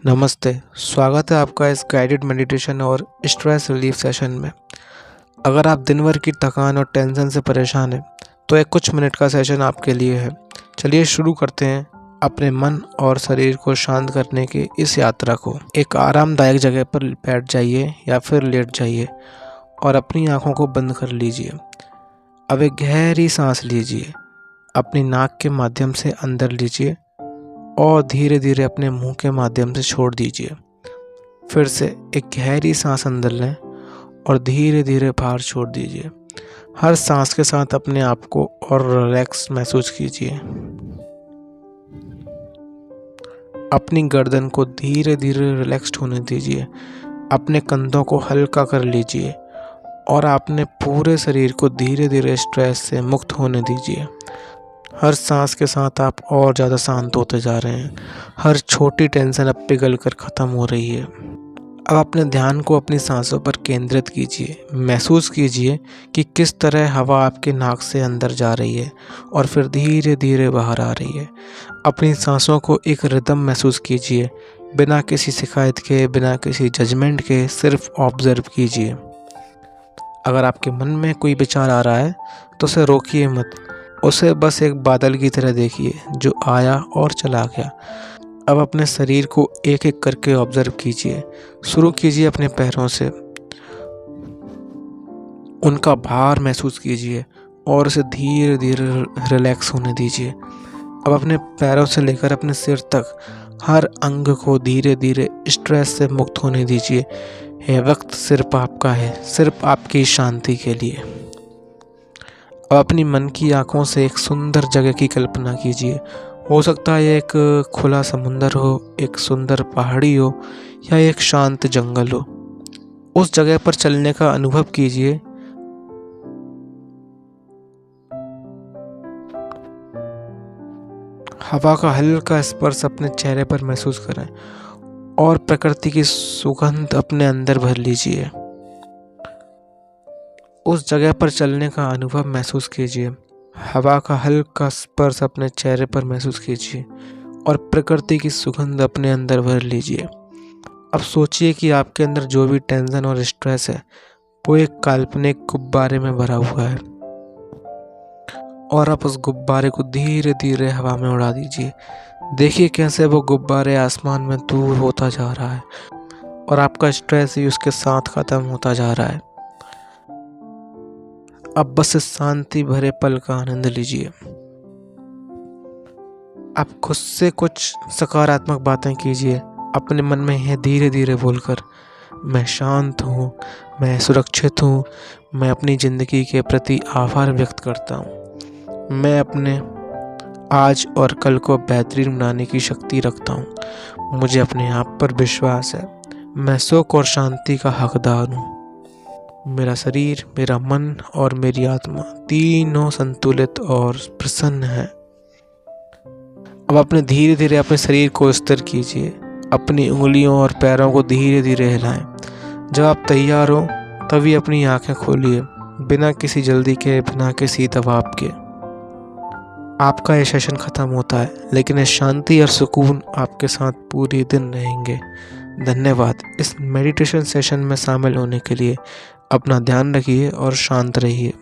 नमस्ते, स्वागत है आपका इस गाइडेड मेडिटेशन और स्ट्रेस रिलीफ सेशन में। अगर आप दिन भर की थकान और टेंशन से परेशान हैं, तो एक कुछ मिनट का सेशन आपके लिए है। चलिए शुरू करते हैं अपने मन और शरीर को शांत करने की इस यात्रा को। एक आरामदायक जगह पर बैठ जाइए या फिर लेट जाइए और अपनी आँखों को बंद कर लीजिए। अब एक गहरी सांस लीजिए, अपनी नाक के माध्यम से अंदर लीजिए और धीरे धीरे अपने मुंह के माध्यम से छोड़ दीजिए। फिर से एक गहरी सांस अंदर लें और धीरे धीरे बाहर छोड़ दीजिए। हर सांस के साथ अपने आप को और रिलैक्स महसूस कीजिए। अपनी गर्दन को धीरे धीरे रिलैक्स्ड होने दीजिए। अपने कंधों को हल्का कर लीजिए और अपने पूरे शरीर को धीरे धीरे स्ट्रेस से मुक्त होने दीजिए। हर सांस के साथ आप और ज़्यादा शांत होते जा रहे हैं। हर छोटी टेंशन अब पिघल कर ख़त्म हो रही है। अब अपने ध्यान को अपनी सांसों पर केंद्रित कीजिए। महसूस कीजिए कि किस तरह हवा आपके नाक से अंदर जा रही है और फिर धीरे धीरे बाहर आ रही है। अपनी सांसों को एक रिदम महसूस कीजिए, बिना किसी शिकायत के, बिना किसी जजमेंट के, सिर्फ ऑब्जर्व कीजिए। अगर आपके मन में कोई विचार आ रहा है तो उसे रोकिए मत, उसे बस एक बादल की तरह देखिए जो आया और चला गया। अब अपने शरीर को एक एक करके ऑब्जर्व कीजिए। शुरू कीजिए अपने पैरों से, उनका भार महसूस कीजिए और उसे धीरे धीरे रिलैक्स होने दीजिए। अब अपने पैरों से लेकर अपने सिर तक हर अंग को धीरे धीरे स्ट्रेस से मुक्त होने दीजिए। यह वक्त सिर्फ आपका है, सिर्फ आपकी शांति के लिए। अब अपनी मन की आंखों से एक सुंदर जगह की कल्पना कीजिए। हो सकता है एक खुला समुंदर हो, एक सुंदर पहाड़ी हो या एक शांत जंगल हो। उस जगह पर चलने का अनुभव कीजिए। हवा का हल्का स्पर्श अपने चेहरे पर महसूस करें और प्रकृति की सुगंध अपने अंदर भर लीजिए। उस जगह पर चलने का अनुभव महसूस कीजिए। हवा का हल्का स्पर्श अपने चेहरे पर महसूस कीजिए और प्रकृति की सुगंध अपने अंदर भर लीजिए। अब सोचिए कि आपके अंदर जो भी टेंशन और स्ट्रेस है वो एक काल्पनिक गुब्बारे में भरा हुआ है और आप उस गुब्बारे को धीरे धीरे हवा में उड़ा दीजिए। देखिए कैसे वो गुब्बारे आसमान में दूर होता जा रहा है और आपका स्ट्रेस ही उसके साथ खत्म होता जा रहा है। अब बस इस शांति भरे पल का आनंद लीजिए। आप खुद से कुछ सकारात्मक बातें कीजिए, अपने मन में यह धीरे धीरे बोलकर, मैं शांत हूँ, मैं सुरक्षित हूँ, मैं अपनी ज़िंदगी के प्रति आभार व्यक्त करता हूँ, मैं अपने आज और कल को बेहतरीन बनाने की शक्ति रखता हूँ, मुझे अपने आप पर विश्वास है, मैं सुख और शांति का हकदार हूँ, मेरा शरीर, मेरा मन और मेरी आत्मा तीनों संतुलित और प्रसन्न है। अब अपने धीरे धीरे अपने शरीर को स्थिर कीजिए। अपनी उंगलियों और पैरों को धीरे धीरे हिलाएं। जब आप तैयार हो तभी अपनी आंखें खोलिए, बिना किसी जल्दी के, बिना किसी दबाव के। आपका ये सेशन ख़त्म होता है, लेकिन ये शांति और सुकून आपके साथ पूरे दिन रहेंगे। धन्यवाद इस मेडिटेशन सेशन में शामिल होने के लिए। अपना ध्यान रखिए और शांत रहिए।